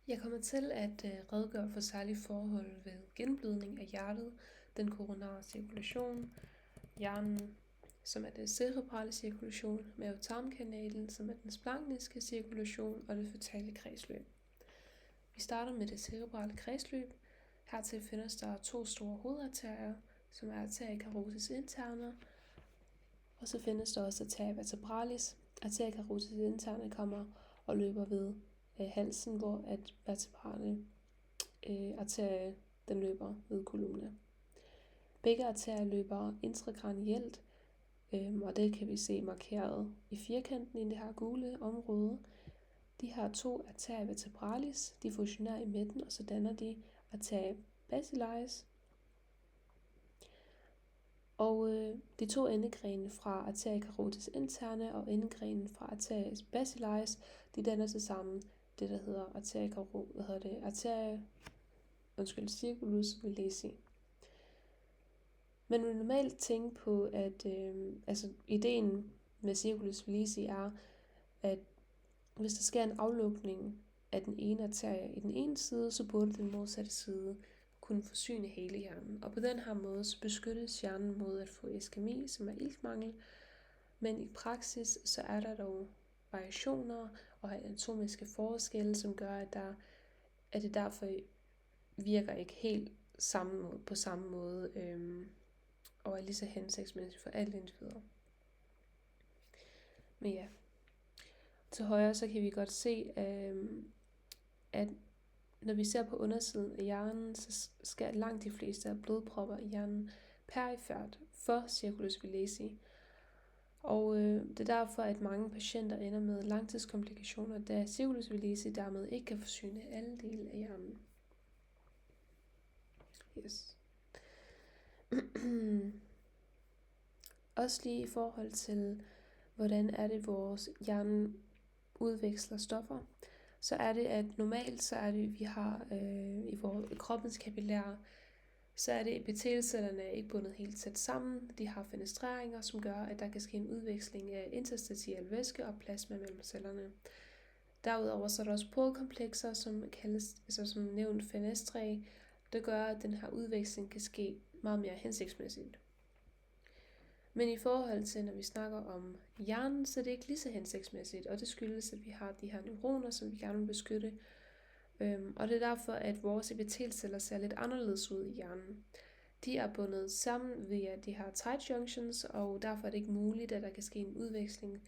Jeg kommer til at redegøre for særlige forhold ved gennemblødning af hjertet, den koronare cirkulation, hjernen, som er den cerebrale cirkulation, mave-tarmkanalen, som er den splanchniske cirkulation og det føtale kredsløb. Vi starter med det cerebrale kredsløb. Hertil findes der to store hovedarterier, som er arteria carotis interna, og så findes der også arteria vertebralis. Arteria carotis interna kommer og løber ved halsen, hvor at vertebrale arterie den løber ved columna. Begge arterier løber intrakranielt, og det kan vi se markeret i firkanten i det her gule område. De her to arteria vertebralis, de fusionerer i midten, og så danner de arteria basilaris. Og de to endegrene fra arteria carotis interna og endegrenen fra arteria basilaris, de danner til sammen det, der hedder arteria circulus villesi. Man vil normalt tænke på, at ideen med circulus villesi er, at hvis der sker en aflukning af den ene arterie i den ene side, så burde den modsatte side kunne forsyne hele hjernen. Og på den her måde så beskyttes hjernen mod at få iskemi, som er iltmangel. Men i praksis så er der dog variationer og anatomiske forskelle, som gør, at det derfor virker ikke helt på samme måde og er lige så hensigtsmæssigt for alle individer. Men ja, til højre så kan vi godt se, at når vi ser på undersiden af hjernen, så sker langt de fleste af blodpropper i hjernen perifert for circulus villesi. Og det er derfor, at mange patienter ender med langtidskomplikationer, da circulus villesi dermed ikke kan forsyne alle dele af hjernen. Yes. Også lige i forhold til, hvordan er det, vores hjerne udveksler stoffer, så er det, at normalt så er det, vi har i kroppens kapillærer, så er det epitelcellerne ikke bundet helt tæt sammen. De har fenestreringer, som gør, at der kan ske en udveksling af interstitiel væske og plasma mellem cellerne. Derudover så er der også porkomplekser, som kaldes, som nævnt fenestrae, der gør, at den her udveksling kan ske meget mere hensigtsmæssigt. Men i forhold til, når vi snakker om hjernen, så er det ikke lige så hensigtsmæssigt, og det skyldes, at vi har de her neuroner, som vi gerne vil beskytte. Og det er derfor, at vores epitelceller ser lidt anderledes ud i hjernen. De er bundet sammen via de her tight junctions, og derfor er det ikke muligt, at der kan ske en udveksling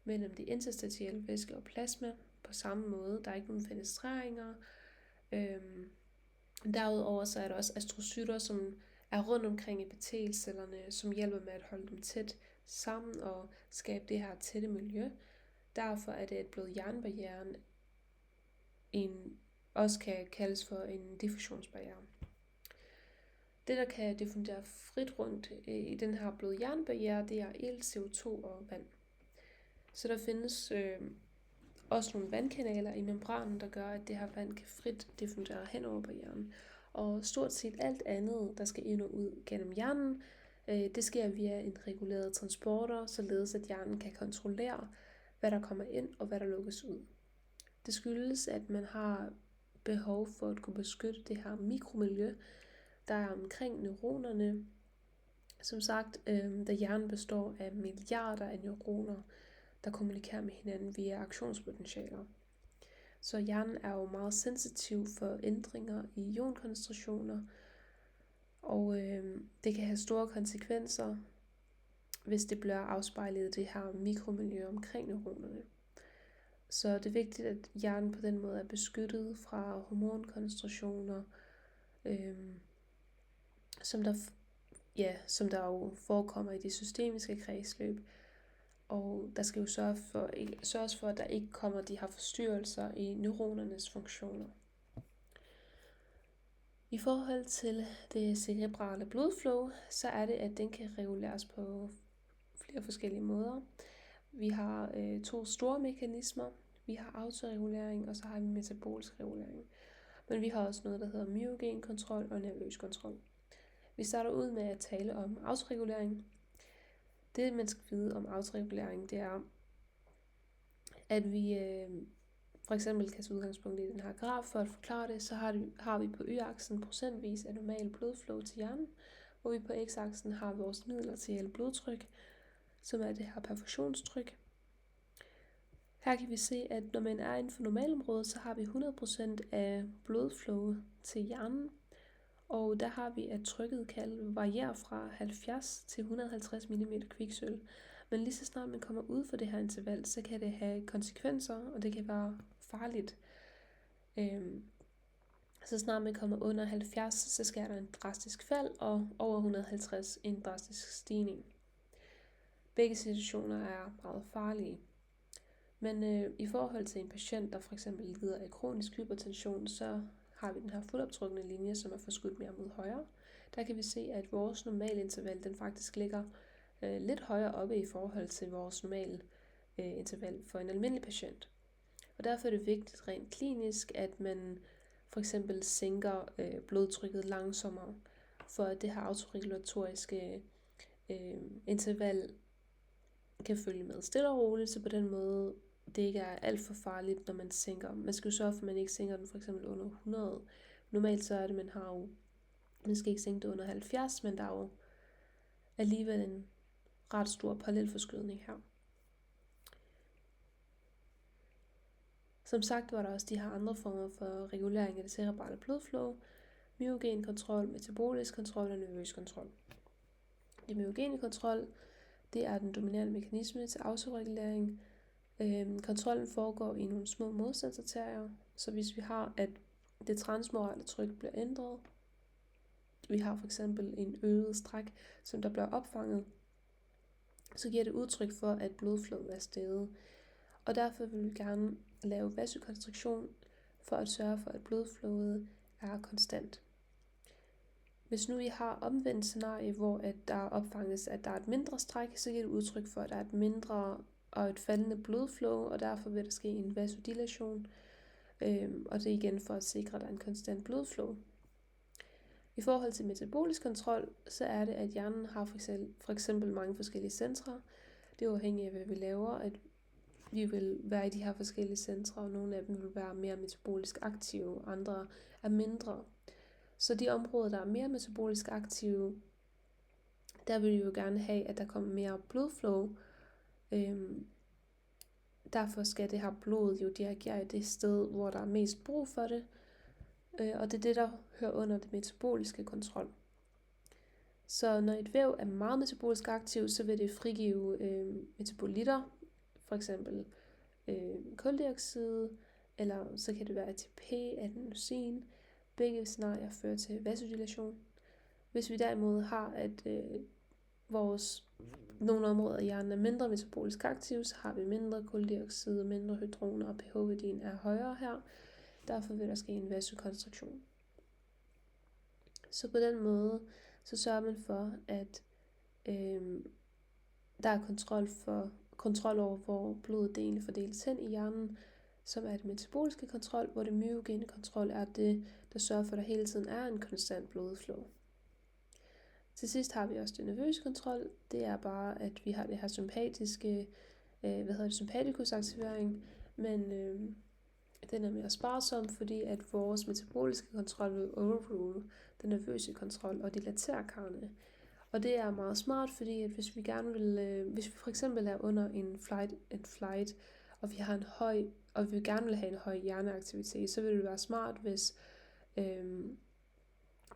mellem de interstitielle væske og plasma på samme måde. Der er ikke nogen fenestreringer. Derudover så er der også astrocytter, som er rundt omkring epitelcellerne, som hjælper med at holde dem tæt sammen og skabe det her tætte miljø. Derfor er det, at blod-hjernebarrieren også kan kaldes for en diffusionsbarriere. Det, der kan diffundere frit rundt i den her blod-hjernebarriere, det er ilt, CO2 og vand. Så der findes også nogle vandkanaler i membranen, der gør, at det her vand kan frit diffundere hen over barrieren. Og stort set alt andet, der skal ind og ud gennem hjernen, det sker via en reguleret transporter, således at hjernen kan kontrollere, hvad der kommer ind og hvad der lukkes ud. Det skyldes, at man har behov for at kunne beskytte det her mikromiljø, der er omkring neuronerne. Som sagt, da hjernen består af milliarder af neuroner, der kommunikerer med hinanden via aktionspotentialer. Så hjernen er jo meget sensitiv for ændringer i ionkoncentrationer, og det kan have store konsekvenser, hvis det bliver afspejlet i det her mikromiljø omkring neuronerne. Så det er vigtigt, at hjernen på den måde er beskyttet fra hormonkoncentrationer, som der jo forekommer i det systemiske kredsløb. Og der skal jo sørges for, at der ikke kommer de her forstyrrelser i neuronernes funktioner. I forhold til det cerebrale blodflow, så er det, at den kan reguleres på flere forskellige måder. Vi har to store mekanismer. Vi har autoregulering, og så har vi metabolisk regulering. Men vi har også noget, der hedder myogen kontrol og nervøs kontrol. Vi starter ud med at tale om autoregulering. Det, man skal vide om autoregulering, det er, at vi for eksempel kan tage udgangspunkt i den her graf. For at forklare det, så har vi på y-aksen procentvis af normal blodflow til hjernen, hvor vi på x-aksen har vores midlertidige blodtryk, som er det her perfusionstryk. Her kan vi se, at når man er inden for normalområdet, så har vi 100% af blodflow til hjernen, og der har vi, at trykket kan variere fra 70 til 150 mm kviksølv. Men lige så snart man kommer ud for det her interval, så kan det have konsekvenser, og det kan være farligt. Så snart man kommer under 70, så sker der en drastisk fald, og over 150 en drastisk stigning. Begge situationer er meget farlige. Men i forhold til en patient, der for eksempel lider af kronisk hypertension, så har vi den her fodoptrukne linje, som er forskudt mere mod højre. Der kan vi se, at vores normale interval, den faktisk ligger lidt højere oppe i forhold til vores normale interval for en almindelig patient. Og derfor er det vigtigt rent klinisk, at man for eksempel sænker blodtrykket langsommere, for at det her autoregulatoriske interval kan følge med stille og roligt, så på den måde det ikke er alt for farligt, når man sænker. Man skal jo sørge for, at man ikke sænker den for eksempel under 100. Normalt så er det, man skal ikke sænke det under 70, men der er jo alligevel en ret stor parallelforskydning her. Som sagt var der også de her andre former for regulering af det cerebrale blodflow, myogen kontrol, metabolisk kontrol og nervøs kontrol. Det myogene kontrol, det er den dominerende mekanisme til autoregulering. Kontrollen foregår i nogle små modstandsarterier, så hvis vi har, at det transmorale tryk bliver ændret, vi har for eksempel en øget stræk, som der bliver opfanget, så giver det udtryk for, at blodflowet er steget. Og derfor vil vi gerne lave vasokonstriktion for at sørge for, at blodflowet er konstant. Hvis nu vi har omvendt scenarie, hvor at der opfanges, at der er et mindre stræk, så giver det udtryk for, at der er et mindre og et faldende blodflow, og derfor vil der ske en vasodilation, og det er igen for at sikre, at der er en konstant blodflow. I forhold til metabolisk kontrol, så er det, at hjernen har for eksempel mange forskellige centre. Det er afhængigt af, hvad vi laver, at vi vil være i de her forskellige centre, og nogle af dem vil være mere metabolisk aktive, andre er mindre. Så de områder, der er mere metabolisk aktive, der vil vi jo gerne have, at der kommer mere blodflow. Derfor skal det her blod jo dirigere i det sted, hvor der er mest brug for det. Og det er det, der hører under det metaboliske kontrol. Så når et væv er meget metabolisk aktiv, så vil det frigive metabolitter, for eksempel kuldioxid, eller så kan det være ATP, adenosin. Begge scenarier fører til vasodilation. Hvis vi derimod har, at nogle områder af hjernen er mindre metabolisk aktive, så har vi mindre kuldioxid, mindre hydroner, og pH-værdien er højere her. Derfor vil der ske en vasokonstriktion. Så på den måde, så sørger man for, at der er kontrol over, hvor blodet det egentlig fordeles hen i hjernen, som er det metaboliske kontrol, hvor det myogene kontrol er det, der sørger for, at der hele tiden er en konstant blodflow. Til sidst har vi også det nervøse kontrol. Det er bare, at vi har det her sympatikusaktivering, men den er mere sparsom, fordi at vores metaboliske kontrol vil overrule den nervøse kontrol og dilatere karrene. Og det er meget smart, fordi at hvis vi for eksempel er under en flight, og vi gerne vil have en høj hjerneaktivitet, så vil det være smart, hvis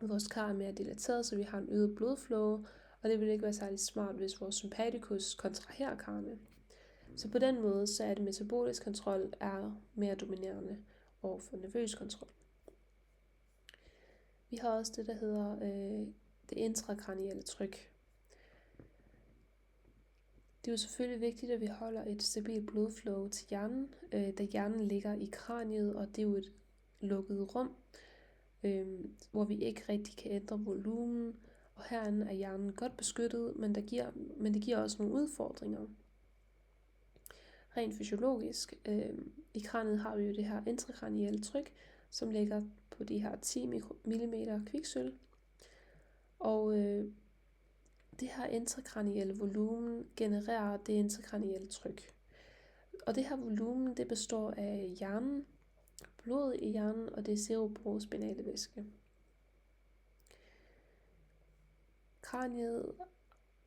vores kar er mere dilateret, så vi har en øget blodflow, og det vil ikke være særlig smart, hvis vores sympatikus kontraherer karrene. Så på den måde, så er det metabolisk kontrol er mere dominerende over for nervøs kontrol. Vi har også det, der hedder det intrakranielle tryk. Det er jo selvfølgelig vigtigt, at vi holder et stabilt blodflow til hjernen, da hjernen ligger i kraniet, og det er jo et lukket rum, hvor vi ikke rigtig kan ændre volumen, og herinde er hjernen godt beskyttet, men det giver også nogle udfordringer. Rent fysiologisk, i kraniet har vi jo det her intrakranielle tryk, som ligger på de her 10 mm kviksølv, og det her intrakranielle volumen genererer det intrakranielle tryk. Og det her volumen, det består af hjernen, blodet i hjernen, og det er cerebrospinale væske. Kraniet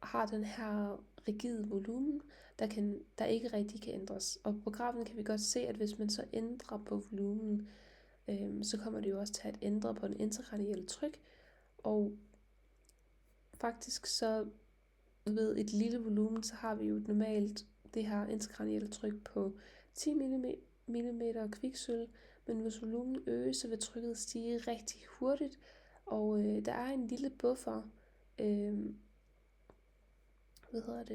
har den her rigide volumen, der ikke rigtig kan ændres. Og på grafen kan vi godt se, at hvis man så ændrer på volumen, så kommer det jo også til at ændre på den intrakranielle tryk. Og faktisk så ved et lille volumen, så har vi jo normalt det her intrakranielle tryk på 10 mm kviksølv, men hvis volumen øges, så vil trykket stige rigtig hurtigt, og der er en lille buffer,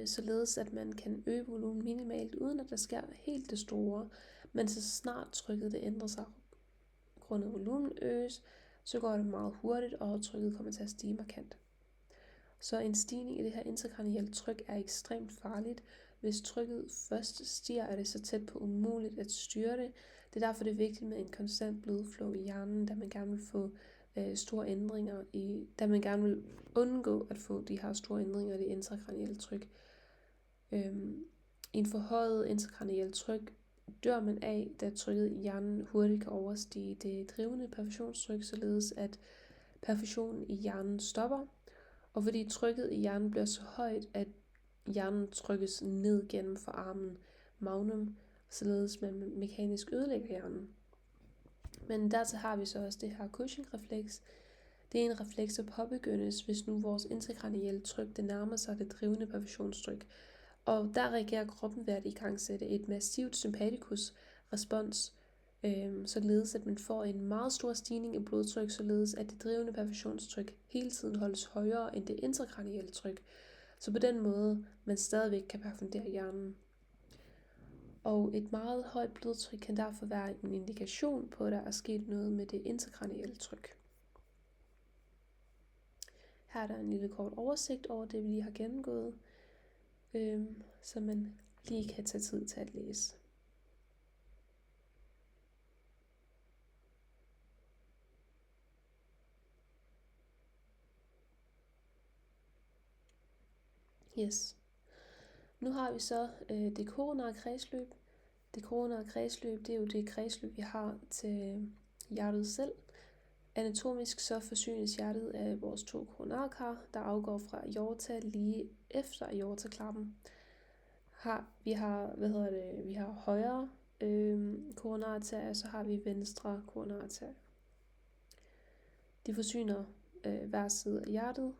således at man kan øge volumen minimalt, uden at der sker helt det store, men så snart trykket det ændrer sig, grundet volumen øges, så går det meget hurtigt, og trykket kommer til at stige markant. Så en stigning i det her intrakranielle tryk er ekstremt farligt. Hvis trykket først stiger, er det så tæt på umuligt at styre det. Det er derfor, det er vigtigt med en konstant blodflow i hjernen, da man gerne vil få store ændringer da man gerne vil undgå at få de her store ændringer i det intrakranielle tryk. En forhøjet intrakranielt tryk dør man af, da trykket i hjernen hurtigt kan overstige det drivende perfusionstryk, således at perfusionen i hjernen stopper. Og fordi trykket i hjernen bliver så højt, at hjernen trykkes ned gennem forarmen magnum, således man mekanisk ødelægger hjernen. Men dertil har vi så også det her Cushing-refleks. Det er en refleks, der påbegyndes, hvis nu vores intrakranielle tryk det nærmer sig det drivende perfusionstryk. Og der reagerer kroppen ved at igangsætte et massivt sympatikus-respons, således at man får en meget stor stigning i blodtryk, således at det drivende perfusionstryk hele tiden holdes højere end det intrakranielle tryk, så på den måde man stadigvæk kan perfundere hjernen. Og et meget højt blodtryk kan derfor være en indikation på, at der er sket noget med det intrakranielle tryk. Her er der en lille kort oversigt over det, vi lige har gennemgået, så man lige kan tage tid til at læse. Yes. Nu har vi så det koronare kredsløb. Det koronare kredsløb, det er jo det kredsløb, vi har til hjertet selv. Anatomisk så forsynes hjertet af vores 2 koronarkar, der afgår fra aorta lige efter aortaklappen. Vi har højre koronararterie, og så har vi venstre koronararterie. De forsyner hver side af hjertet,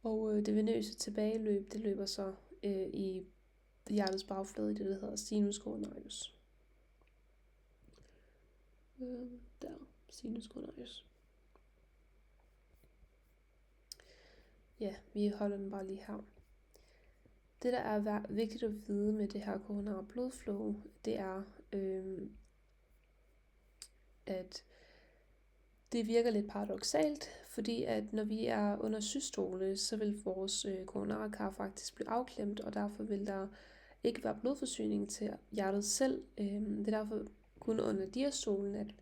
og det venøse tilbageløb, det løber så i hjertets bagflade i det, der hedder sinus coronarius. Sinus coronarius. Ja, vi holder den bare lige her. Det, der er vigtigt at vide med det her koronare blodflow, det er, at det virker lidt paradoksalt, fordi at når vi er under systole, så vil vores koronarkar faktisk blive afklemt, og derfor vil der ikke være blodforsyning til hjertet selv. Det er derfor kun under diastolen, at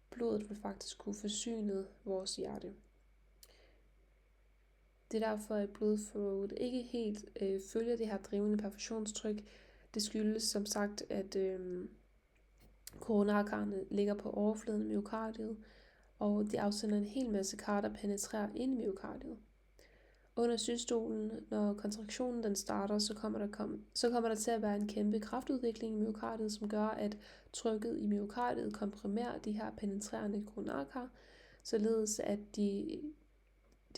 blodet vil faktisk kunne forsyne vores hjerte. Det er derfor, at blodflowet ikke helt følger det her drivende perfusionstryk. Det skyldes som sagt, at koronarkarne ligger på overfladen af myokardiet, og det afsender en hel masse kar, der penetrerer ind i myokardiet. Under systolen, når kontraktionen den starter, så kommer der til at være en kæmpe kraftudvikling i myokardiet, som gør, at trykket i myokardiet komprimerer de her penetrerende koronarkar, således at de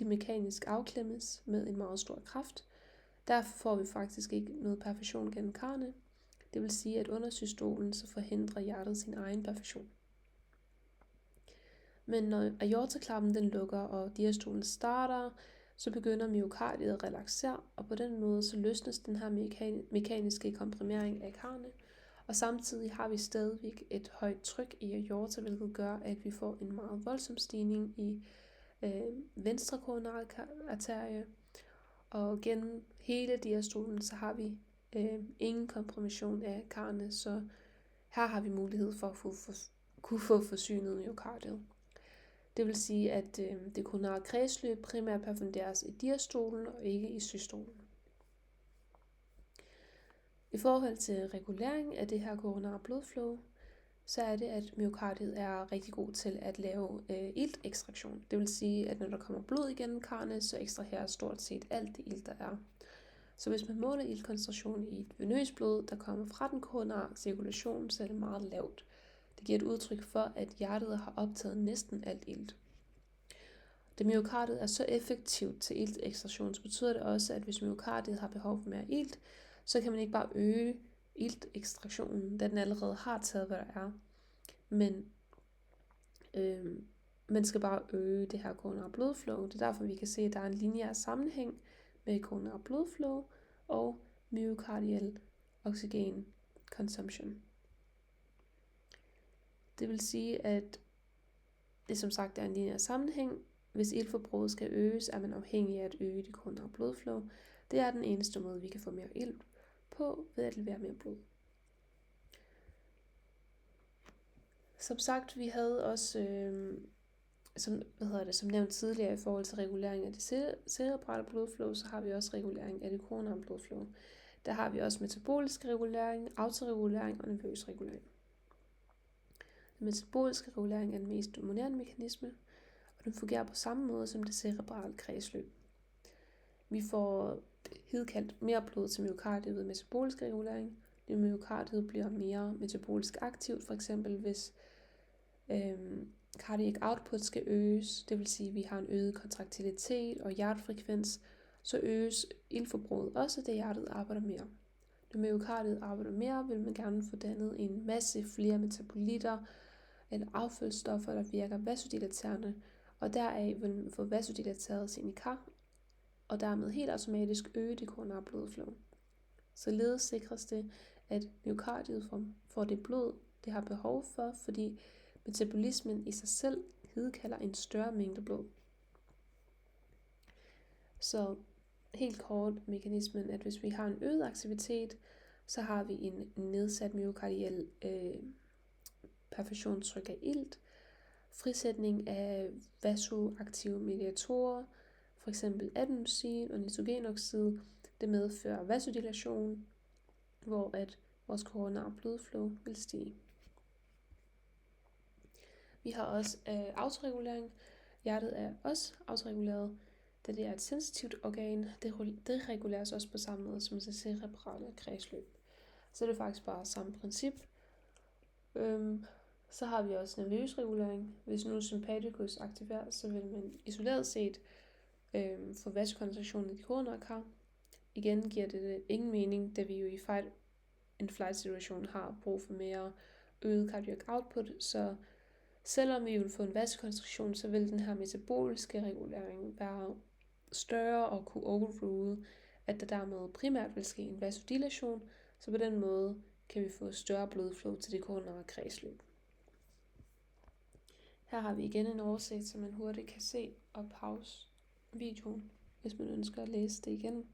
mekanisk afklemmes med en meget stor kraft. Derfor får vi faktisk ikke noget perfusion gennem karrene. Det vil sige, at under systolen så forhindrer hjertet sin egen perfusion. Men når aortaklappen den lukker, og diastolen starter, så begynder myokardiet at relaxere, og på den måde så løsnes den her mekaniske komprimering af karrene, og samtidig har vi stadigvæk et højt tryk i aorta, hvilket gør, at vi får en meget voldsom stigning i venstre koronararterie, og gennem hele diastolen så har vi ingen kompression af karrene, så her har vi mulighed for at kunne få forsynet myokardiet. Det vil sige, at det koronare kredsløb primært perfunderes i diastolen og ikke i systolen. I forhold til regulering af det her koronare blodflow, så er det, at myokardiet er rigtig god til at lave iltekstraktion. Det vil sige, at når der kommer blod igennem karrene, så ekstraherer stort set alt det ilt, der er. Så hvis man måler iltkoncentrationen i et venøst blod, der kommer fra den koronare cirkulation, så er det meget lavt. Det giver et udtryk for, at hjertet har optaget næsten alt ilt. Da myokardiet er så effektivt til iltekstraktion, så betyder det også, at hvis myokardiet har behov for mere ilt, så kan man ikke bare øge iltekstraktionen, da den allerede har taget, hvad der er. Men man skal bare øge det her koronare blodflow. Det er derfor, vi kan se, at der er en lineær sammenhæng med koronare blodflow og myocardial oxygen consumption. Det vil sige, at det som sagt er en lineær sammenhæng. Hvis iltforbruget skal øges, er man afhængig af at øge det koronare blodflow. Det er den eneste måde, vi kan få mere ilt på, ved at levere mere blod. Som sagt, vi havde også, som nævnt tidligere i forhold til regulering af det cerebrale blodflow, så har vi også regulering af det koronare blodflow. Der har vi også metabolisk regulering, autoregulering og nervøs regulering. Den metaboliske regulering er den mest dominerende mekanisme, og den fungerer på samme måde som det cerebrale kredsløb. Vi får hidkaldt mere blod til myokardiet ved metabolisk regulering. Det myokardiet bliver mere metabolisk aktivt, for eksempel hvis cardiac output skal øges, det vil sige, at vi har en øget kontraktilitet og hjertefrekvens, så øges iltforbruget også, da hjertet arbejder mere. Når myokardiet arbejder mere, vil man gerne få dannet en masse flere metabolitter eller affaldsstoffer, der virker vasodilaterende, og deraf vil man få vasodilateret sine kar, og dermed helt automatisk øge det koronare blodflow. Således sikres det, at myokardiet får det blod, det har behov for, fordi metabolismen i sig selv hidkalder en større mængde blod. Så helt kort mekanismen, at hvis vi har en øget aktivitet, så har vi en nedsat myokardial perfusionstryk af ilt, frisætning af vasoaktive mediatorer, f.eks. adenosin og nitrogenoxid. Det medfører vasodilation, hvor at vores koronare blodflow vil stige. Vi har også autoregulering. Hjertet er også autoreguleret, da det er et sensitivt organ. Det reguleres også på samme måde som det cerebrale kredsløb. Så det er faktisk bare samme princip. Så har vi også nervøs regulering. Hvis nu sympaticus aktiveres, så vil man isoleret set få vasokoncentrationen i de koronare kar. Igen giver det ingen mening, da vi jo i en flight situation har brug for mere øget cardiac output, så selvom vi vil få en vasokoncentration, så vil den her metaboliske regulering være større og kunne overrule, at der dermed primært vil ske en vasodilation, så på den måde kan vi få større blodflow til det koronare kredsløb. Her har vi igen en oversigt, så man hurtigt kan se og pause videoen, hvis man ønsker at læse det igen.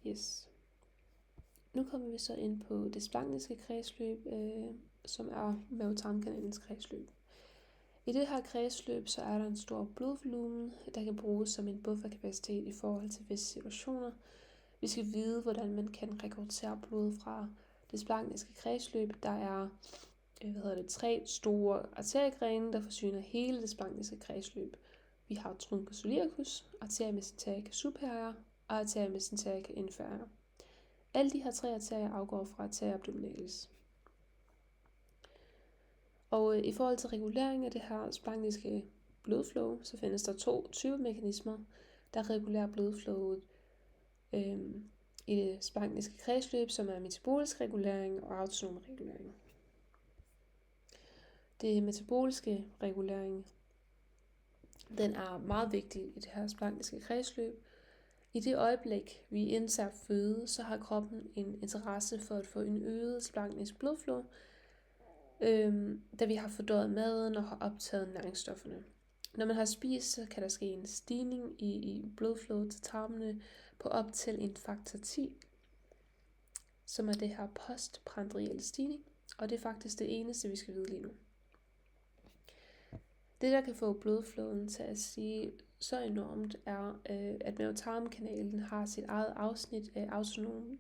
Yes. Nu kommer vi så ind på det splanchniske kredsløb, som er mave-tarmkanalens kredsløb. I det her kredsløb, så er der en stor blodvolumen, der kan bruges som en bufferkapacitet i forhold til visse situationer. Vi skal vide, hvordan man kan rekruttere blod fra det splanchniske kredsløb. Der er 3 store arteriegrene, der forsyner hele det splanchniske kredsløb. Vi har truncus iliacus, arteria mesenterica superior og arteria mesenterica inferior. Alle de her 3 arterier afgår fra arteria abdominalis. Og i forhold til regulering af det her splanchniske blodflow, så findes der 2 typemekanismer, der regulerer blodflowet i det splanchniske kredsløb, som er metabolisk regulering og autonom regulering. Det metaboliske regulering, den er meget vigtig i det her splanchniske kredsløb. I det øjeblik, vi indtager føde, så har kroppen en interesse for at få en øget splanchnisk blodflow, da vi har fordøjet maden og har optaget næringsstofferne. Når man har spist, så kan der ske en stigning i blodflowet til tarmene på op til en faktor 10, som er det her postprandiale stigning, og det er faktisk det eneste, vi skal vide lige nu. Det, der kan få blodflowen til at stige så enormt, er, at mave-tarmkanalen har sit eget afsnit af autonom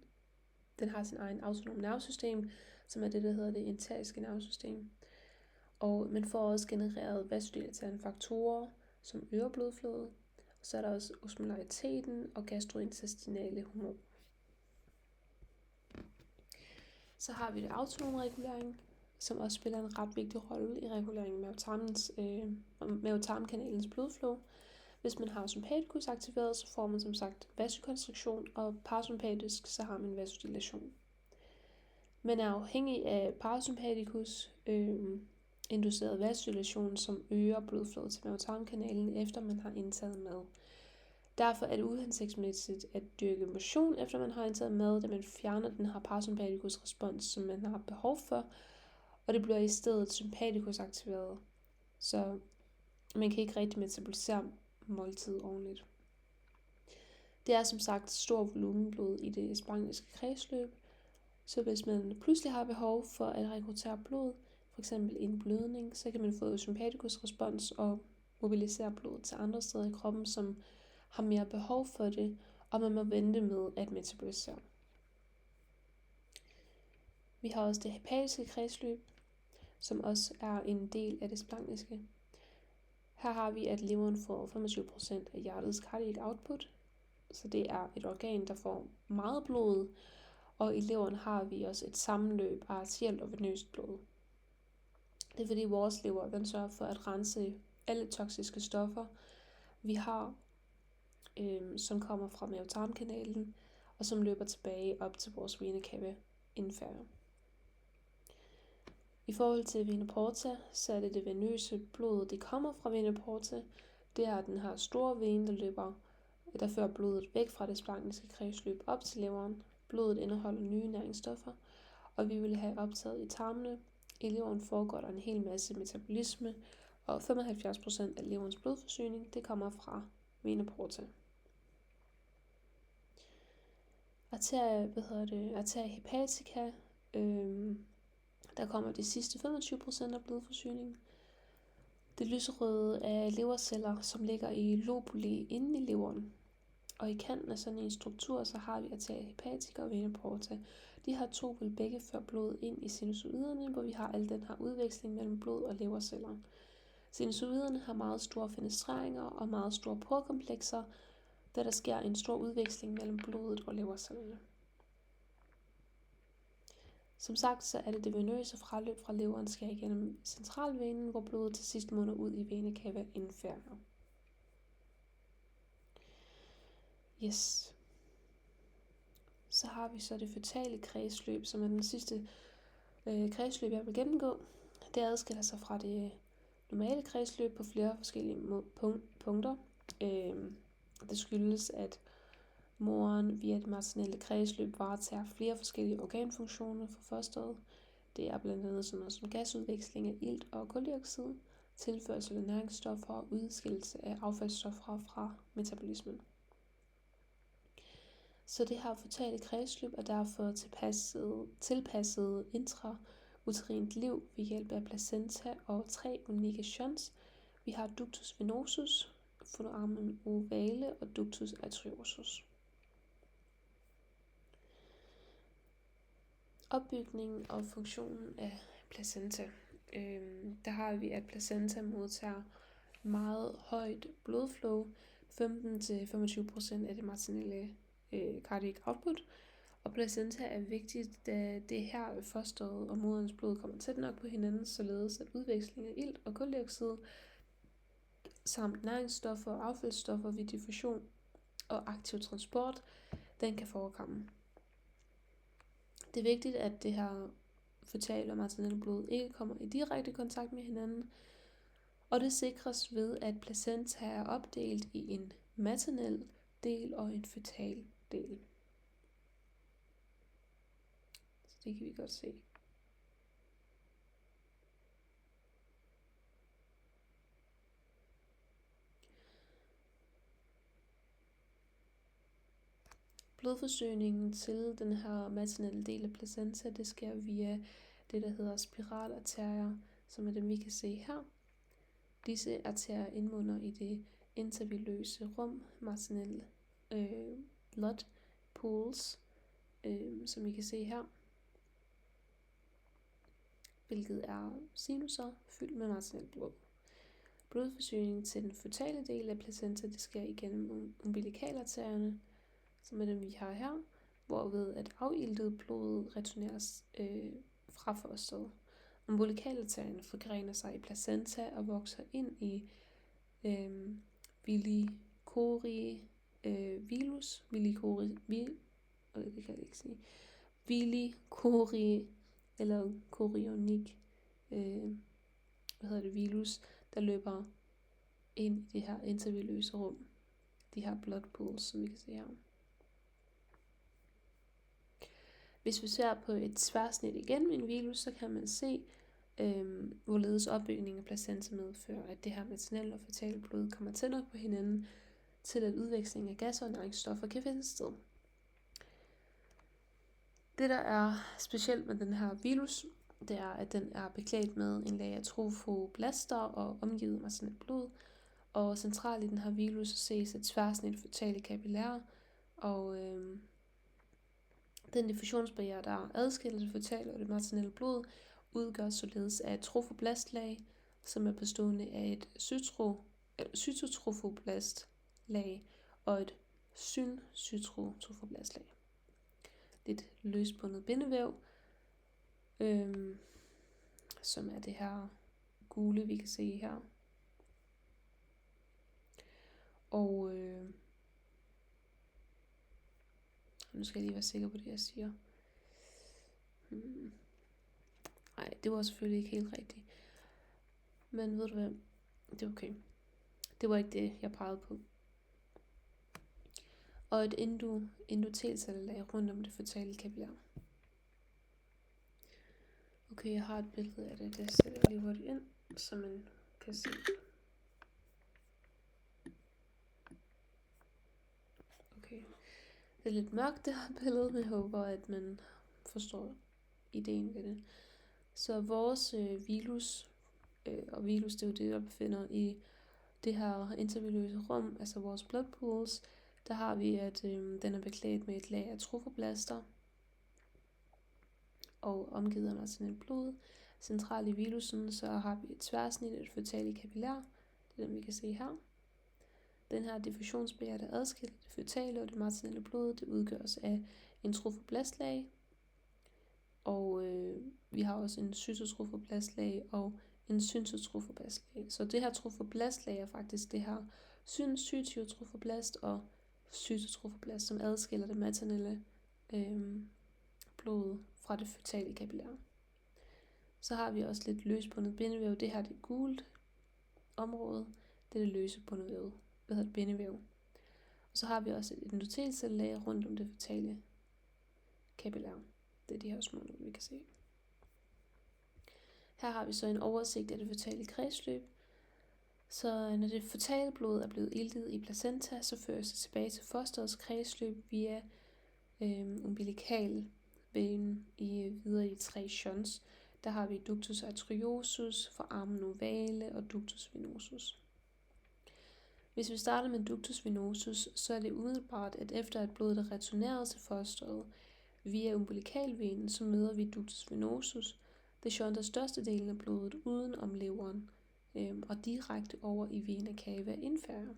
Den har sin egen autonome nervesystem, som er det, der hedder det enteriske nervesystem. Og man får også genereret vasodiliterende faktorer, som øger blodflowet. Og så er der også osmolariteten og gastrointestinale hormon. Så har vi det autonome regulering, som også spiller en ret vigtig rolle i reguleringen af mavetarmkanalens blodflow. Hvis man har sympatikus aktiveret, så får man som sagt vasokonstriktion, og parasympatisk, så har man vasodilation. Man er afhængig af parasympatikus induceret vasodilation, som øger blodflowet til mavetarmkanalen, efter man har indtaget mad. Derfor er det uhensigtsmæssigt at dyrke motion, efter man har indtaget mad, da man fjerner den her parasympatikus respons, som man har behov for, og det bliver i stedet sympatikus aktiveret. Så man kan ikke rigtig metabolisere måltid ordentligt. Det er som sagt stor volumenblod i det spontanske kredsløb, så hvis man pludselig har behov for at rekruttere blod, f.eks. en blødning, så kan man få sympatikus respons og mobilisere blodet til andre steder i kroppen, som har mere behov for det, og man må vente med at metabolisere. Vi har også det hepatiske kredsløb, som også er en del af det spontanske. Her har vi, at leveren får 25% af hjertets cardiac output, så det er et organ, der får meget blod, og i leveren har vi også et sammenløb af arterielt og venøst blod. Det er fordi vores lever, den sørger for at rense alle toksiske stoffer, vi har, som kommer fra mavetarmkanalen, og som løber tilbage op til vores vena cava inferior. I forhold til vena porta, så er det venøse blod, det kommer fra vena porta. Det er den her store vene, der fører blodet væk fra det spontanske kredsløb op til leveren. Blodet indeholder nye næringsstoffer, og vi vil have optaget i tarmene. I leveren foregår der en hel masse metabolisme, og 75% af leverens blodforsyning, det kommer fra vena porta. Arteria hepatica, der kommer de sidste 25% af blodforsyningen. Det lyserøde er leverceller, som ligger i lobuli inde i leveren. Og i kanten af sådan en struktur, så har vi arteria hepatica og vena porta. De her to vil begge føre blod ind i sinusoiderne, hvor vi har al den her udveksling mellem blod og leverceller. Sinusoiderne har meget store fenestreringer og meget store porkomplekser, da der sker en stor udveksling mellem blodet og levercellerne. Som sagt, så er det venøse fraløb fra leveren sker igennem centralvenen, hvor blodet til sidst munder ud i vena cava inferior. Yes. Så har vi så det føtale kredsløb, som er den sidste kredsløb, jeg vil gennemgå. Det adskiller sig fra det normale kredsløb på flere forskellige punkter. Det skyldes, at moren via det marginale kredsløb varetager flere forskellige organfunktioner for fosteret. Det er blandt andet sådan noget som gasudveksling af ilt og kuldioxid, tilførsel af næringsstoffer og udskillelse af affaldsstoffer fra metabolismen. Så det her føtale kredsløb er derfor tilpasset intrauterint liv ved hjælp af placenta og 3 unikke shunts. Vi har ductus venosus, foramen ovale og ductus arteriosus. Opbygningen og funktionen af placenta. Der har vi, at placenta modtager meget højt blodflow, 15-25% af det marginale cardiac output. Og placenta er vigtigt, da det her fosteret og moderens blod kommer tæt nok på hinanden, således at udveksling af ilt og kuldioxid samt næringsstoffer og affaldsstoffer ved diffusion og aktiv transport, den kan forekomme. Det er vigtigt, at det her føtale og marginale blod ikke kommer i direkte kontakt med hinanden, og det sikres ved, at placenta er opdelt i en maternel del og en føtal del. Så det kan vi godt se. Blodforsyningen til den her maternelle del af placenta, det sker via det, der hedder spiralarterier, som er dem, vi kan se her. Disse arterier indmunder i det intervenøse rum, marginelle blood pools, som I kan se her, hvilket er sinusser fyldt med marginalt blod. Blodforsyningen til den føtale del af placenta, det sker igennem umbilikalarterierne, som er dem, vi har her, hvorved at afiltet blod returneres fra fosteret. Umbilikalarterierne forgrener sig i placenta og vokser ind i villi cori vilus, villi cori eller chorionic vilus, der løber ind i det her intervilløse rum. De her blood pools, som vi kan se her. Hvis vi ser på et tværsnit igen med en vilus, så kan man se, hvorledes opbygningen af placenta medfører, at det her medicinelle og føtale blod kommer tættere på hinanden, til at udveksling af gasser og næringsstoffer kan finde sted. Det, der er specielt med den her virus, det er, at den er beklædt med en lag af trofoblaster og omgivet af medicinelt blod. Og centralt i den her virus ses et tværsnit føtale kapillærer, og den diffusionsbarriere, der adskiller det føtale og det medicinelle blod, udgør således af et trofoblastlag, som er bestående af et cytotrofoblastlag og et syncytotrofoblastlag. Det er et løsbundet bindevæv, som er det her gule, vi kan se her. Og nu skal jeg lige være sikker på det, jeg siger. Nej, det var selvfølgelig ikke helt rigtigt. Men ved du hvad? Det er okay. Det var ikke det, jeg pegede på. Og et endotelcellelag rundt om det føtale kapillær. Okay, jeg har et billede af det. Det sætter jeg lige hurtigt ind, så man kan se. Okay. Det er lidt mørkt, det her billede, men jeg håber, at man forstår ideen ved det. Så vores virus, og virus det er jo det, der befinder i det her intervilløse rum, altså vores blood pools, der har vi, at den er beklædt med et lag af trofoblaster og omgivet af medicinelt blod. Centralt i virusen, så har vi et tværsnit af det føtale kapillær, det er den, vi kan se her. Den her diffusionsbarriere, der adskiller det føtale og det medicinelle blod, det udgøres af en trofoblastlag, og vi har også en cytotrofoblastlag og en syncytotrofoblastlag. Så det her trofoblastlag er faktisk det her syncytotrofoblast og cytotrofoblast, som adskiller det maternelle blod fra det føtale kapillær. Så har vi også lidt løsbundet bindevæv. Det her det er gult område. Det er det løsbundet bindevæv. Og så har vi også et endotelcellelag rundt om det føtale kapillær. Det er de her små, vi kan se. Her har vi så en oversigt af det føtale kredsløb. Så når det føtale blod er blevet iltet i placenta, så føres det tilbage til fosterets kredsløb via umbilikalvejen videre i 3 shuns. Der har vi ductus arteriosus, foramen ovale og ductus venosus. Hvis vi starter med ductus venosus, så er det umiddelbart, at efter at blodet er returneret til fosteret via umbilikalvenen, så møder vi ductus venosus. Det shunter størstedelen af blodet uden om leveren og direkte over i vena cava inferior.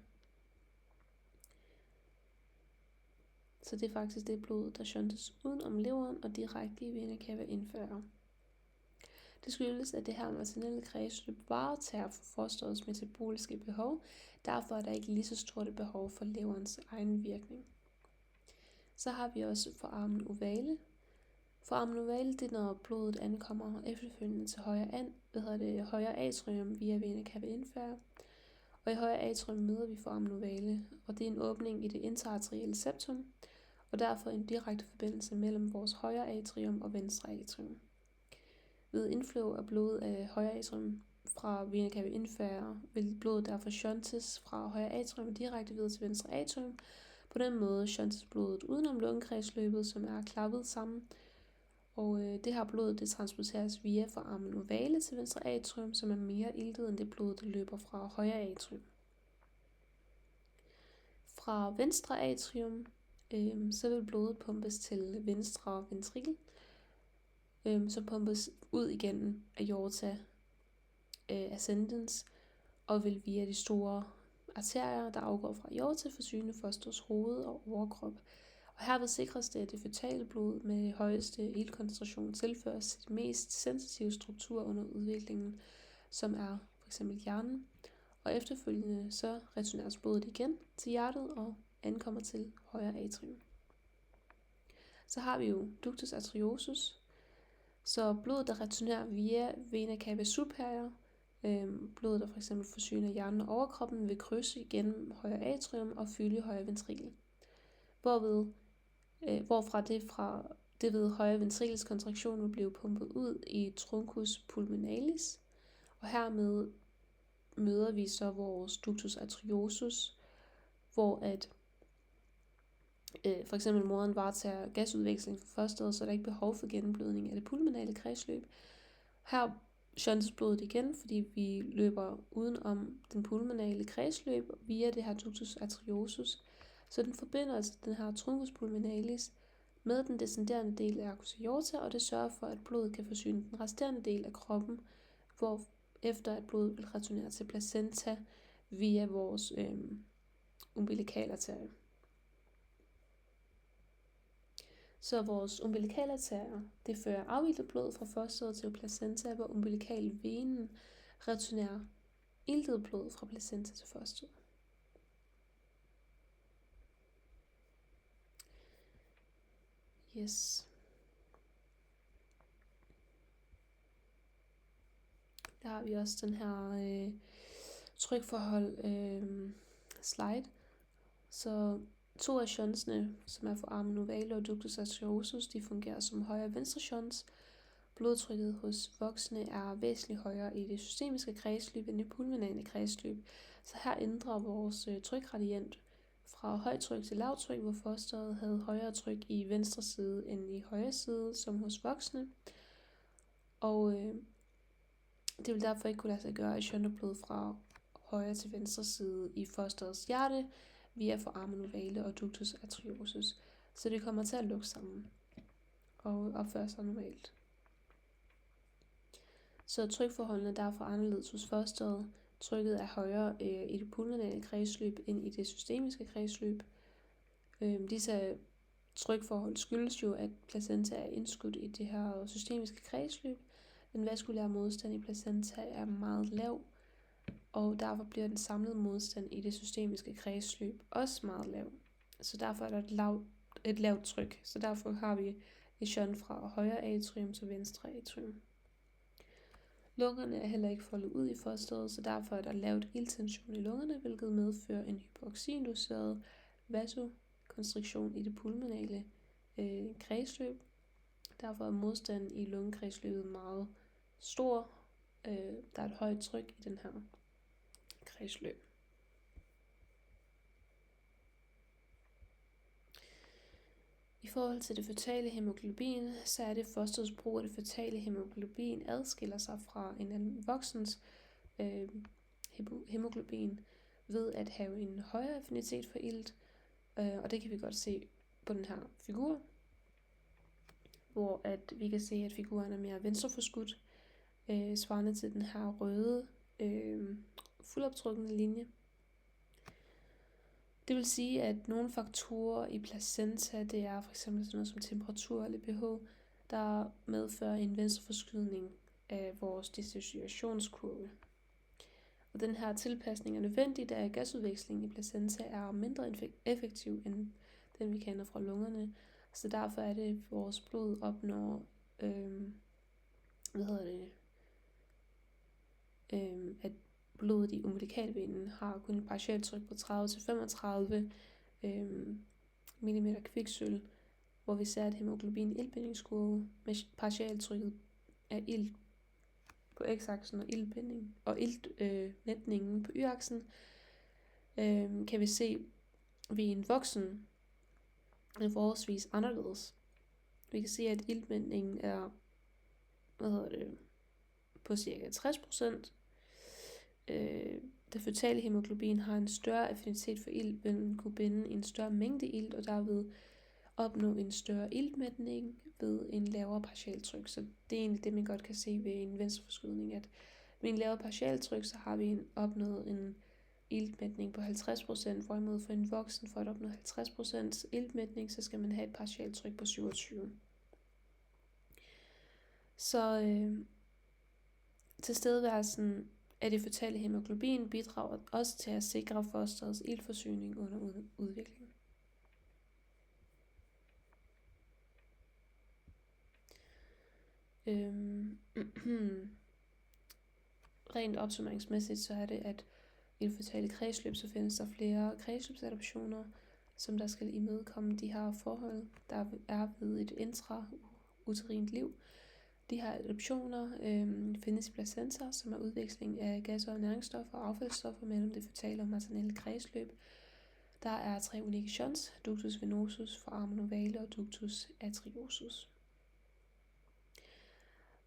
Så det er faktisk det blod, der shuntes uden om leveren og direkte i vena cava inferior. Det skyldes, at det her medicinelle kredsløb varetager for fosterets metaboliske behov. Derfor er der ikke lige så stort et behov for leverens egen virkning. Så har vi også foramen ovale. Foramen ovale, det er når blodet ankommer efterfølgende til højre atrium via vena cava inferior. Og i højre atrium møder vi foramen ovale, og det er en åbning i det interarterielle septum, og derfor en direkte forbindelse mellem vores højre atrium og venstre atrium. Ved indflow af blod af højre atrium fra vena cava inferior vil blodet derfor shuntes fra højre atrium direkte videre til venstre atrium. På den måde shuntes blodet udenom lungekredsløbet, som er klappet sammen. Og det her blod, det transporteres via foramen ovale til venstre atrium, som er mere iltet end det blod, der løber fra højre atrium. Fra venstre atrium så vil blodet pumpes til venstre ventrikel, som pumpes ud igennem aorta ascendens, og vil via de store arterier, der afgår fra aorta, forsyne fosterets hoved og overkrop. Og herved sikres det, at det føtale blod med højeste iltkoncentration tilføres til de mest sensitive strukturer under udviklingen, som er f.eks. hjernen, og efterfølgende så returneres blodet igen til hjertet og ankommer til højre atrium. Så har vi jo ductus arteriosus, så blodet, der returnerer via vena cava superior, blodet, der f.eks. forsyner hjernen og overkroppen, vil krydse igennem højre atrium og fylde højre ventrikel. Hvorfra det ved højre ventrikels kontraktion vil blive pumpet ud i truncus pulmonalis, og hermed møder vi så vores ductus arteriosus, hvor at for eksempel moderen varetager gasudveksling for fosteret, så er der ikke behov for gennemblødning af det pulmonale kredsløb. Her shuntes blodet igen, fordi vi løber udenom den pulmonale kredsløb via det her ductus arteriosus, så den forbinder altså den her truncus pulmonalis med den descenderende del af arcus aorta, og det sørger for, at blodet kan forsyne den resterende del af kroppen, hvor efter at blodet vil returnere til placenta via vores umbilikalarterie. Så vores umbilikalarterier, det fører afiltet blod fra fosteret til placenta, hvor umbilikalvenen returnerer iltet blod fra placenta til fosteret. Yes. Der har vi også den her trykforhold slide. Så to af shunsene, som er for armen ovale og ductus arteriosus, de fungerer som højre og venstre shuns. Blodtrykket hos voksne er væsentligt højere i det systemiske kredsløb end det pulmonale kredsløb. Så her ændrer vores trykgradient fra højtryk til lavtryk, hvor fosteret havde højere tryk i venstre side end i højre side, som hos voksne. Og det vil derfor ikke kunne lade sig gøre at shunte blod fra højre til venstre side i fosterets hjerte via forarmen ovale og ductus arteriosus. Så det kommer til at lukke sammen og opføre sig normalt. Så trykforholdene er derfor anderledes hos fosteret. Trykket er højere i det pulmonale kredsløb end i det systemiske kredsløb. Disse trykforhold skyldes jo, at placenta er indskudt i det her systemiske kredsløb. Den vaskulære modstand i placenta er meget lav, og derfor bliver den samlede modstand i det systemiske kredsløb også meget lav. Så derfor er der et lavt tryk. Så derfor har vi et shunt fra højre atrium til venstre atrium. Lungerne er heller ikke foldet ud i fosteret, så derfor er der lavt ilttension i lungerne, hvilket medfører en hypoxinduceret vasokonstriktion i det pulmonale kredsløb. Derfor er modstanden i lungekredsløbet meget stor. Der er et højt tryk i den her kredsløb. I forhold til det føtale hemoglobin, så er det fosterets brug af det føtale hemoglobin adskiller sig fra en voksens hemoglobin ved at have en højere affinitet for ilt, og det kan vi godt se på den her figur, hvor at vi kan se, at figuren er mere venstreforskudt, svarende til den her røde fuldoptrykkende linje. Det vil sige, at nogle faktorer i placenta, det er f.eks. sådan noget som temperatur eller pH, der medfører en venstreforskydning af vores dissociationskurve. Og den her tilpasning er nødvendig, da gasudveksling i placenta er mindre effektiv end den, vi kender fra lungerne. Så derfor er det, at vores blod opnår at blodet i umbilikalvenen har kun et partialtryk på 30-35 mm kviksølv, hvor vi ser et hemoglobin-iltbindingskurve med partialtrykket af ilt på x-aksen og iltmætningen på y-aksen, kan vi se ved en voksen er forholdsvis anderledes. Vi kan se, at iltmætningen er på cirka 60%, det føtale hemoglobin har en større affinitet for ilt, vil den kunne binde en større mængde ilt, og derved opnå en større iltmætning ved en lavere partialtryk. Så det er egentlig det, man godt kan se ved en venstreforskydning, at ved en lavere partialtryk, så har vi opnået en iltmætning på 50%, hvorimod for en voksen, for at opnå 50% iltmætning, så skal man have et partialtryk på 27. Så tilstedeværelsen af det føtale hemoglobin bidrager også til at sikre fosterets iltforsyning under udviklingen. Rent opsummeringsmæssigt så er det, at i det føtale kredsløb, så findes der flere kredsløbsadaptioner, som der skal imødekomme de her forhold, der er ved et intrauterint liv. De her adaptioner findes i placenta, som er udveksling af gasser og næringsstoffer og affaldsstoffer mellem det føtale og maternelle kredsløb. Der er 3 unikke shunts, ductus venosus, foramen ovale og ductus arteriosus.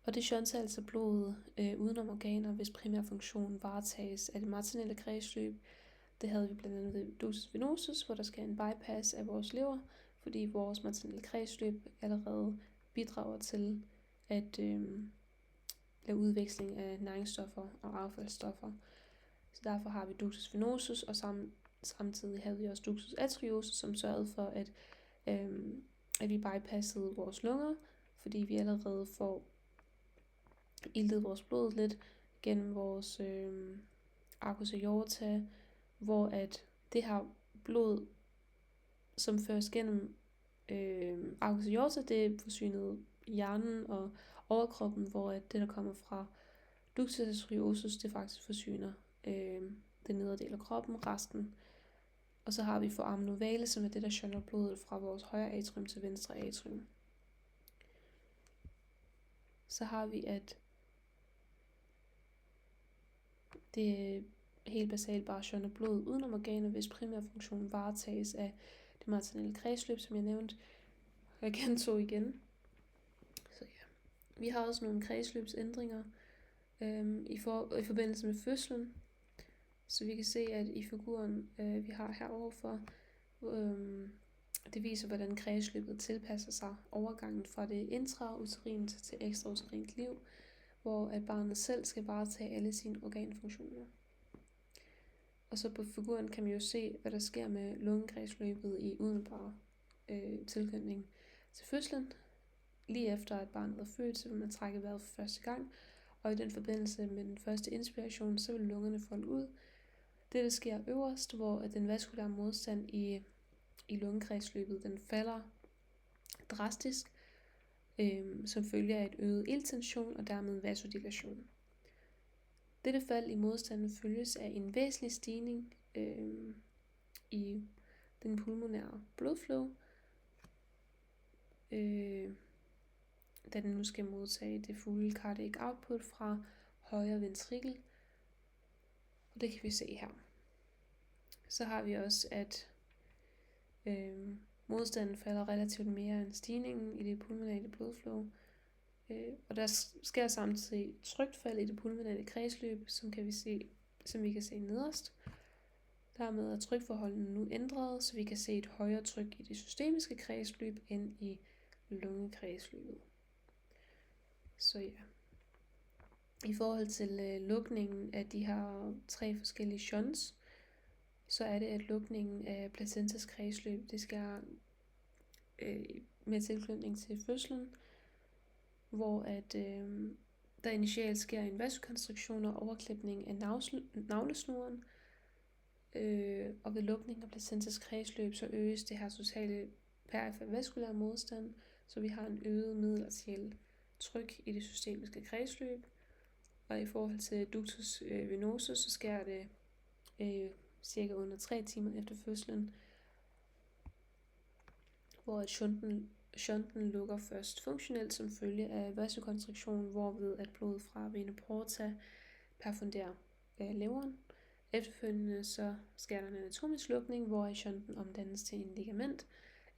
Og det shunts er altså blodet udenom organer, hvis primær funktion varetages af det maternelle kredsløb. Det havde vi blandt andet ved ductus venosus, hvor der sker en bypass af vores lever, fordi vores maternelle kredsløb allerede bidrager til at lave udveksling af næringsstoffer og affaldsstoffer. Så derfor har vi ductus venosus, og samtidig havde vi også ductus arteriosus, som sørgede for, at vi bypassede vores lunger, fordi vi allerede får iltet vores blod lidt gennem vores arcus aorta, hvor at det her blod, som føres gennem arcus aorta, det er forsynet hjernen og overkroppen, hvor at det, der kommer fra ductus arteriosus, det faktisk forsyner den nedre del af kroppen, resten. Og så har vi foramen ovale, som er det, der shunter blodet fra vores højre atrium til venstre atrium. Så har vi, at det helt basalt bare shunter blod udenom organer, hvis primær funktion varetages af det maternelle kredsløb, som jeg nævnte. Jeg gentog igen. Så ja. Vi har også nogle kredsløbsændringer i forbindelse med fødslen. Så vi kan se, at i figuren, vi har heroverfor, det viser, hvordan kredsløbet tilpasser sig overgangen fra det intrauterine til ekstrauterint liv, hvor at barnet selv skal varetage alle sine organfunktioner. Og så på figuren kan man jo se, hvad der sker med lungekredsløbet i umiddelbar tilknytning til fødslen. Lige efter at barnet er født, så vil man trække vejret for første gang, og i den forbindelse med den første inspiration, så vil lungerne folde ud. Det sker øverst, hvor at den vaskulære modstand i lungekredsløbet, den falder drastisk, som følge af et øget ilttension og dermed vasodilation. Dette fald i modstanden følges af en væsentlig stigning i den pulmonære blodflow, da den nu skal modtage det fulde cardiac output fra højre ventrikel. Og det kan vi se her. Så har vi også, at modstanden falder relativt mere end stigningen i det pulmonale blodflow. Og der sker samtidig trygt fald i det pulmonale kredsløb, som vi kan se nederst. Dermed er trykforholdene nu ændret, så vi kan se et højere tryk i det systemiske kredsløb end i lungekredsløbet. Så ja. I forhold til lukningen af de her 3 forskellige shunts, så er det, at lukningen af placentas kredsløb, det sker med tilknytning til fødslen, hvor at der initialt sker en vasokonstriktion og overklipning af navlesnoren, og ved lukning af placentas kredsløb, så øges det her totale perifere modstand, så vi har en øget midlertidig tryk i det systemiske kredsløb. Og i forhold til ductus venosus, så sker det cirka under 3 timer efter fødslen, hvor shunten lukker først funktionelt som følge af vasokonstriktion, hvorved at blodet fra vena porta perfunderer leveren. Efterfølgende så sker der en anatomisk lukning, hvor shunten omdannes til en ligament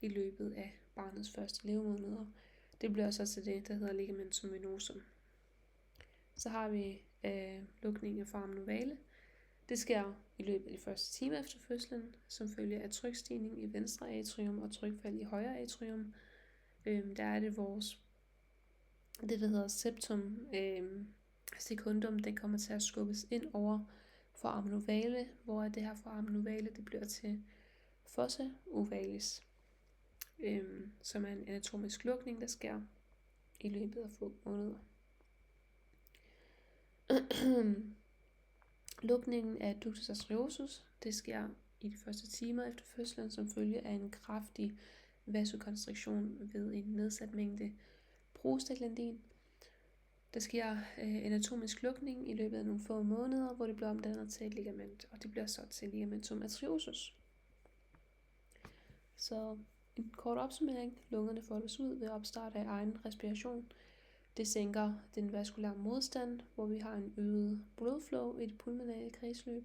i løbet af barnets første levemåneder. Det bliver så til det, der hedder ligamentum venosum. Så har vi lukning af foramen ovale. Det sker i løbet af de første timer efter fødslen, som følge af trykstigning i venstre atrium og trykfald i højre atrium. Der er det det der hedder septum secundum, det kommer til at skubbes ind over foramen ovale, hvor det her foramen ovale, det bliver til fossa ovalis, som er en anatomisk lukning, der sker i løbet af få måneder. Lukningen af ductus arteriosus, det sker i de første timer efter fødslen, som følge af en kraftig vasokonstriktion ved en nedsat mængde prostaglandin. Der sker anatomisk lukning i løbet af nogle få måneder, hvor det bliver omdannet til et ligament, og det bliver så til ligamentum arteriosus. Så en kort opsummering. Lungerne foldes ud ved opstart af egen respiration. Det sænker den vaskulære modstand, hvor vi har en øget blodflow i det pulmonale kredsløb.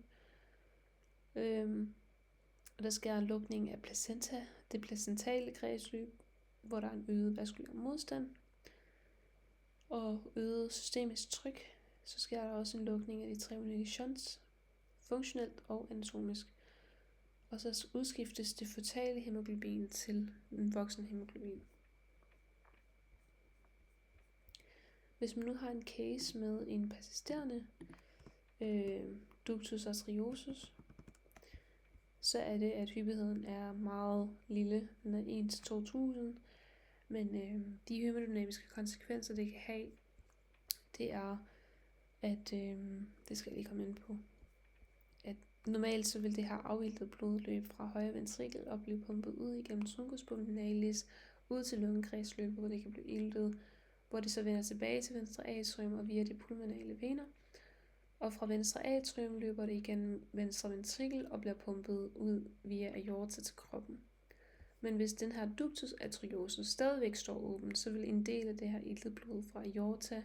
Og der sker en lukning af placenta, det placentale kredsløb, hvor der er en øget vaskulær modstand og øget systemisk tryk. Så sker der også en lukning af de tre unikke shunts, funktionelt og anatomisk. Og så udskiftes det føtale hemoglobin til en voksen hemoglobin. Hvis man nu har en case med en persisterende ductus arteriosus, så er det, at hyppigheden er meget lille. Den er 1-2.000. Men de hemodynamiske konsekvenser, det kan have, det er, at det skal jeg lige komme ind på, at normalt så vil det her afiltet blodløb fra højre ventrikel og blive pumpet ud igennem truncus pulmonalis, ud til lungekredsløbet, hvor det kan blive iltet, hvor det så vender tilbage til venstre atrium og via de pulmonale vener. Og fra venstre atrium løber det igennem venstre ventrikel og bliver pumpet ud via aorta til kroppen. Men hvis den her ductus arteriosus stadigvæk står åben, så vil en del af det her iltede blod fra aorta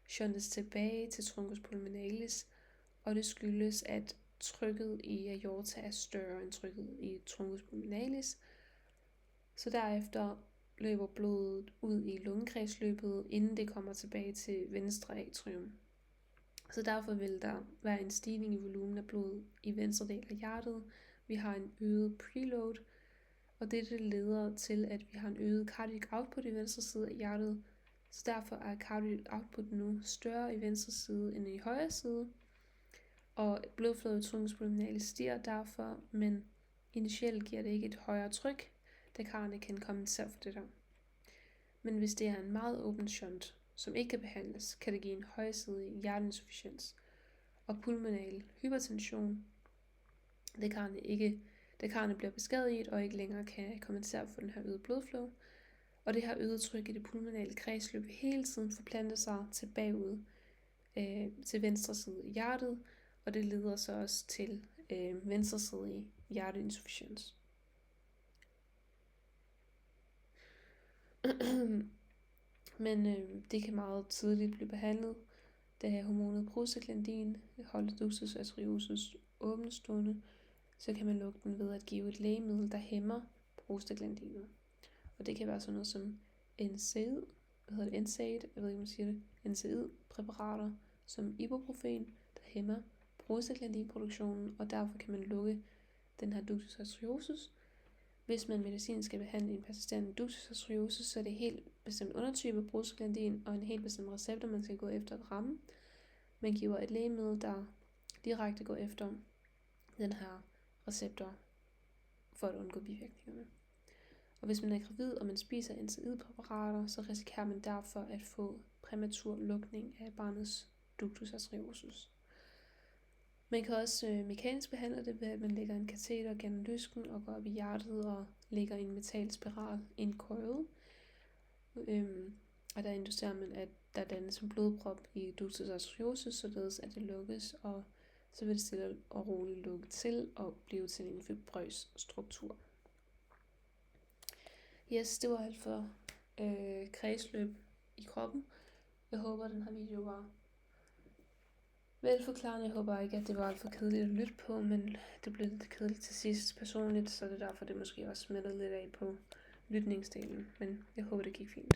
shuntes tilbage til truncus pulmonalis, og det skyldes, at trykket i aorta er større end trykket i truncus pulmonalis. Så derefter løber blodet ud i lungekredsløbet, inden det kommer tilbage til venstre atrium. Så derfor vil der være en stigning i volumen af blod i venstre del af hjertet. Vi har en øget preload, og det leder til, at vi har en øget cardiac output i venstre side af hjertet. Så derfor er cardiac output nu større i venstre side end i højre side. Og blodflowet i truncus pulmonalis stiger derfor, men initielt giver det ikke et højere tryk, da karrene kan kompensere for det der. Men hvis det er en meget åben shunt, som ikke kan behandles, kan det give en højresidig hjerteinsufficiens og pulmonal hypertension, da karrene bliver beskadiget og ikke længere kan kompensere for den her øget blodflow. Og det her øget tryk i det pulmonale kredsløb hele tiden forplanter sig til bagud til venstre side i hjertet, og det leder så også til venstre side i hjerteinsufficiens. Men det kan meget tidligt blive behandlet, da hormonet prostaglandin holder ductus arteriosus åbenstående, så kan man lukke den ved at give et lægemiddel, der hæmmer prostaglandinet. Og det kan være sådan noget som NSAID-præparater som ibuprofen, der hæmmer prostaglandinproduktionen, og derfor kan man lukke den her ductus arteriosus. Hvis man medicinsk skal behandle en persistent ductus arteriosus, så er det helt bestemt undertype prostaglandin og en helt bestemt receptor, man skal gå efter at ramme. Man giver et lægemiddel, der direkte går efter den her receptor for at undgå bivirkningerne. Og hvis man er gravid, og man spiser NSAID-præparater, så risikerer man derfor at få præmatur lukning af barnets ductus arteriosus. Man kan også mekanisk behandle det ved, at man lægger en kateter gennem lysken og går op i hjertet og lægger en metalspiral in coil. Og der inducerer man, at der dannes en blodprop i ductus arteriosus, således at det lukkes, og så vil det stille og roligt lukke til og blive til en fibrøs struktur. Yes, det var alt for kredsløb i kroppen. Jeg håber, den her video var velforklarende. Jeg håber ikke, at det var alt for kedeligt at lytte på, men det blev lidt kedeligt til sidst personligt, så det er derfor, det måske også smittede lidt af på lytningsdelen. Men jeg håber, det gik fint.